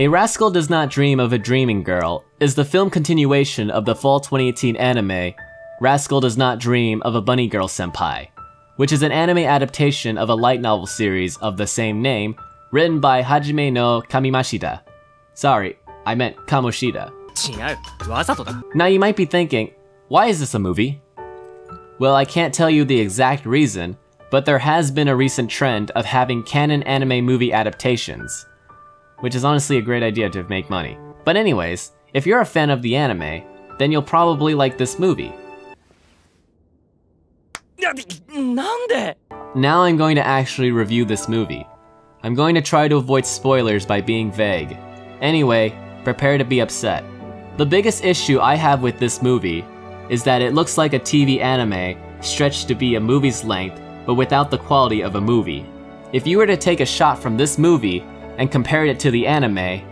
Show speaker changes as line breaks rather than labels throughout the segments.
A Rascal Does Not Dream of a Dreaming Girl is the film continuation of the fall 2018 anime Rascal Does Not Dream of a Bunny Girl Senpai, which is an anime adaptation of a light novel series of the same name written by Hajime no Kamimashita. Sorry, I meant Kamoshida. Now you might be thinking, why is this a movie? Well, I can't tell you the exact reason, but there has been a recent trend of having canon anime movie adaptations, which is honestly a great idea to make money. But anyways, if you're a fan of the anime, then you'll probably like this movie. Now I'm going to actually review this movie. I'm going to try to avoid spoilers by being vague. Anyway, prepare to be upset. The biggest issue I have with this movie is that it looks like a TV anime stretched to be a movie's length, but without the quality of a movie. If you were to take a shot from this movie and compared it to the anime,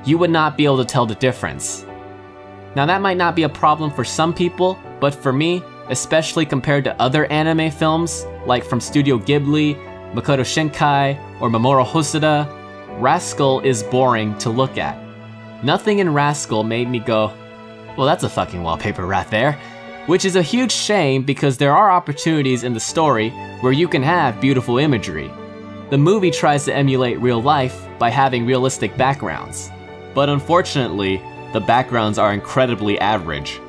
you would not be able to tell the difference. Now that might not be a problem for some people, but for me, especially compared to other anime films, like from Studio Ghibli, Makoto Shinkai, or Mamoru Hosoda, Rascal is boring to look at. Nothing in Rascal made me go, well, that's a fucking wallpaper right there, which is a huge shame because there are opportunities in the story where you can have beautiful imagery. The movie tries to emulate real life by having realistic backgrounds, but unfortunately, the backgrounds are incredibly average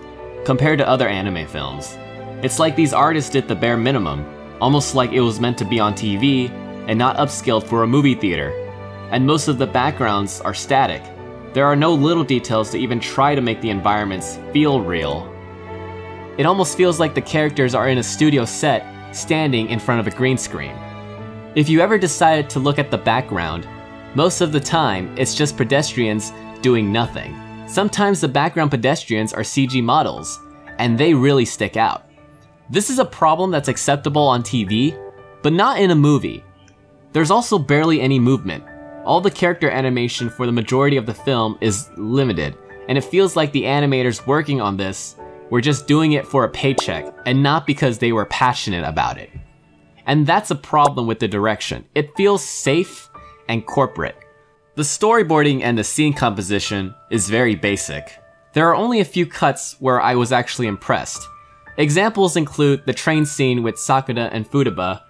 compared to other anime films. It's like these artists did the bare minimum, almost like it was meant to be on TV and not upscaled for a movie theater. And most of the backgrounds are static. There are no little details to even try to make the environments feel real. It almost feels like the characters are in a studio set standing in front of a green screen. If you ever decided to look at the background, most of the time it's just pedestrians doing nothing. Sometimes the background pedestrians are CG models, and they really stick out. This is a problem that's acceptable on TV, but not in a movie. There's also barely any movement. All the character animation for the majority of the film is limited, and it feels like the animators working on this were just doing it for a paycheck and not because they were passionate about it. And that's a problem with the direction. It feels safe and corporate. The storyboarding and the scene composition is very basic. There are only a few cuts where I was actually impressed. Examples include the train scene with Sakura and Futaba,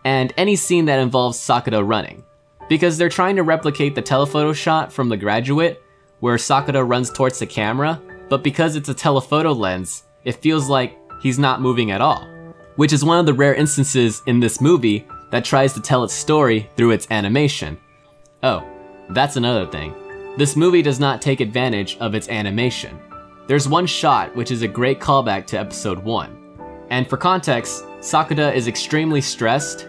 and any scene that involves Sakura running, because they're trying to replicate the telephoto shot from The Graduate, where Sakura runs towards the camera, but because it's a telephoto lens, it feels like he's not moving at all, which is one of the rare instances in this movie that tries to tell its story through its animation. Oh, that's another thing. This movie does not take advantage of its animation. There's one shot which is a great callback to episode 1. And for context, Sakura is extremely stressed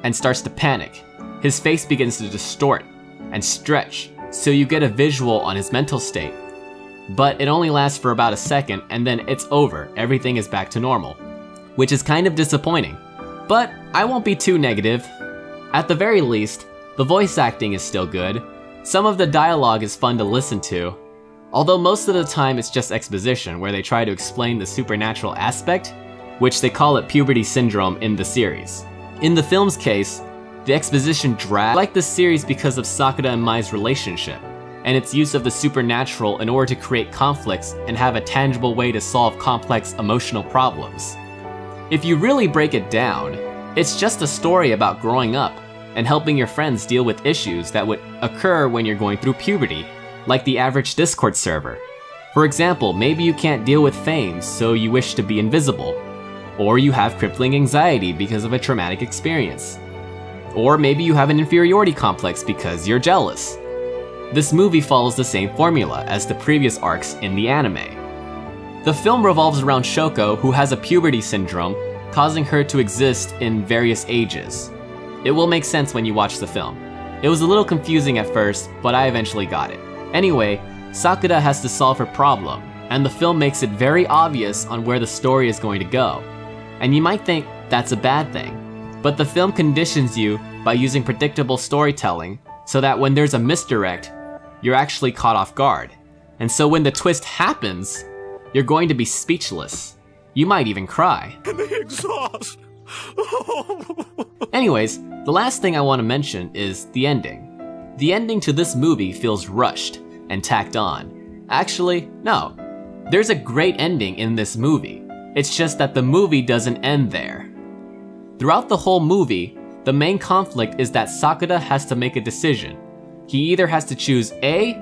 and starts to panic. His face begins to distort and stretch, so you get a visual on his mental state. But it only lasts for about a second and then it's over, everything is back to normal. Which is kind of disappointing. But I won't be too negative. At the very least, the voice acting is still good. Some of the dialogue is fun to listen to, although most of the time it's just exposition where they try to explain the supernatural aspect, which they call it puberty syndrome in the series. In the film's case, the exposition drags. I like this series because of Sakura and Mai's relationship, and its use of the supernatural in order to create conflicts and have a tangible way to solve complex emotional problems. If you really break it down, it's just a story about growing up and helping your friends deal with issues that would occur when you're going through puberty, like the average Discord server. For example, maybe you can't deal with fame, so you wish to be invisible. Or you have crippling anxiety because of a traumatic experience. Or maybe you have an inferiority complex because you're jealous. This movie follows the same formula as the previous arcs in the anime. The film revolves around Shoko, who has a puberty syndrome, causing her to exist in various ages. It will make sense when you watch the film. It was a little confusing at first, but I eventually got it. Anyway, Sakura has to solve her problem, and the film makes it very obvious on where the story is going to go. And you might think that's a bad thing, but the film conditions you by using predictable storytelling so that when there's a misdirect, you're actually caught off guard. And so when the twist happens, you're going to be speechless. You might even cry.
The exhaust.
Anyways, the last thing I want to mention is the ending. The ending to this movie feels rushed and tacked on. Actually, no. There's a great ending in this movie. It's just that the movie doesn't end there. Throughout the whole movie, the main conflict is that Sakura has to make a decision. He either has to choose A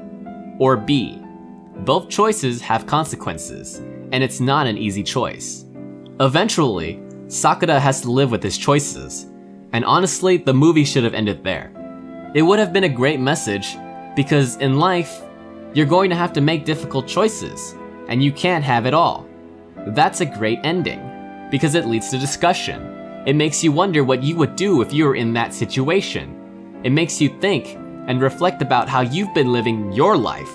or B. Both choices have consequences, and it's not an easy choice. Eventually, Sakura has to live with his choices, and honestly, the movie should have ended there. It would have been a great message, because in life, you're going to have to make difficult choices, and you can't have it all. That's a great ending, because it leads to discussion. It makes you wonder what you would do if you were in that situation. It makes you think and reflect about how you've been living your life.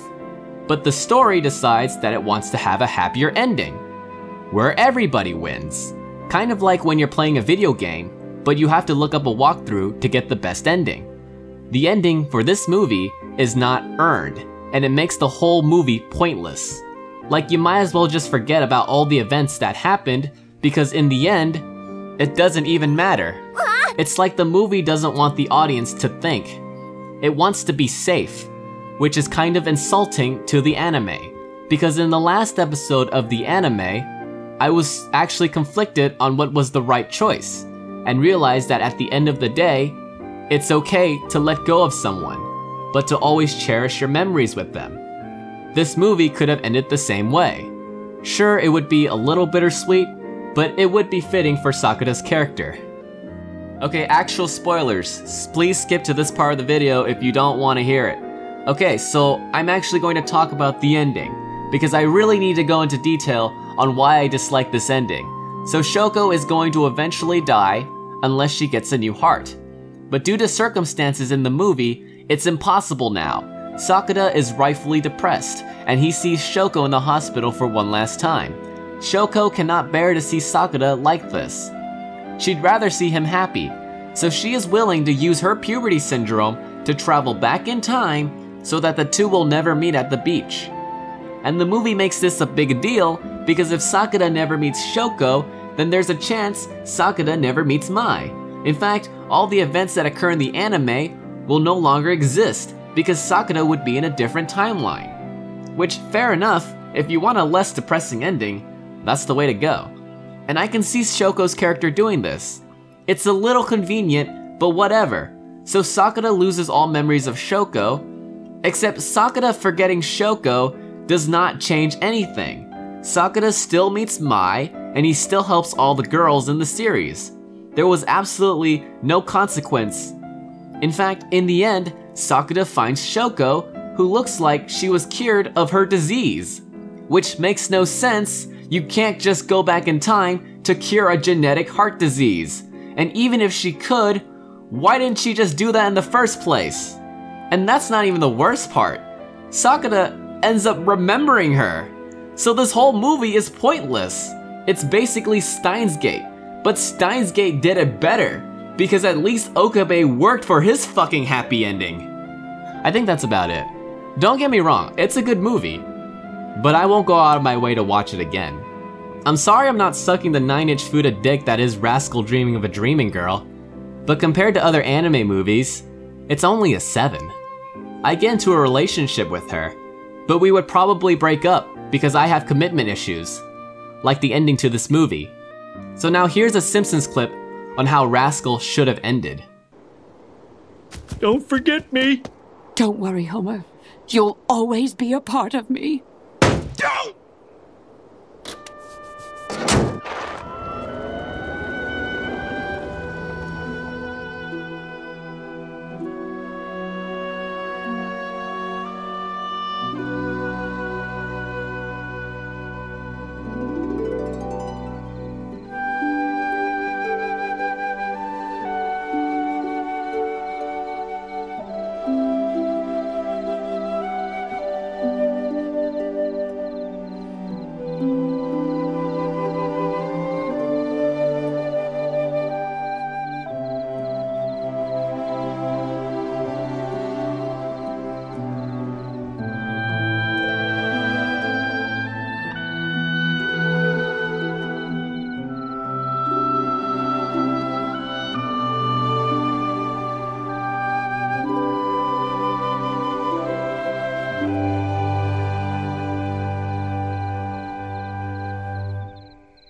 But the story decides that it wants to have a happier ending, where everybody wins. Kind of like when you're playing a video game, but you have to look up a walkthrough to get the best ending. The ending for this movie is not earned, and it makes the whole movie pointless. Like, you might as well just forget about all the events that happened, because in the end, it doesn't even matter. It's like the movie doesn't want the audience to think. It wants to be safe, which is kind of insulting to the anime, because in the last episode of the anime, I was actually conflicted on what was the right choice, and realized that at the end of the day, it's okay to let go of someone, but to always cherish your memories with them. This movie could have ended the same way. Sure, it would be a little bittersweet, but it would be fitting for Sakura's character. Okay, actual spoilers. Please skip to this part of the video if you don't want to hear it. Okay, so I'm actually going to talk about the ending, because I really need to go into detail on why I dislike this ending. So Shoko is going to eventually die unless she gets a new heart. But due to circumstances in the movie, it's impossible now. Sakura is rightfully depressed, and he sees Shoko in the hospital for one last time. Shoko cannot bear to see Sakura like this. She'd rather see him happy, so she is willing to use her puberty syndrome to travel back in time so that the two will never meet at the beach. And the movie makes this a big deal because if Sakura never meets Shoko, then there's a chance Sakura never meets Mai. In fact, all the events that occur in the anime will no longer exist because Sakura would be in a different timeline. Which, fair enough, if you want a less depressing ending, that's the way to go. And I can see Shoko's character doing this. It's a little convenient, but whatever. So Sakura loses all memories of Shoko, except Sakura forgetting Shoko does not change anything. Sakura still meets Mai, and he still helps all the girls in the series. There was absolutely no consequence. In fact, in the end, Sakura finds Shoko, who looks like she was cured of her disease. Which makes no sense. You can't just go back in time to cure a genetic heart disease. And even if she could, why didn't she just do that in the first place? And that's not even the worst part. Sakura ends up remembering her. So this whole movie is pointless. It's basically Steins Gate, but Steins Gate did it better, because at least Okabe worked for his fucking happy ending. I think that's about it. Don't get me wrong, it's a good movie, but I won't go out of my way to watch it again. I'm sorry I'm not sucking the 9-inch Fuda dick that is Rascal Dreaming of a Dreaming Girl, but compared to other anime movies, it's only a 7. I get into a relationship with her, but we would probably break up because I have commitment issues, like the ending to this movie. So now here's a Simpsons clip on how Rascal should have ended.
Don't forget me.
Don't worry, Homer. You'll always be a part of me.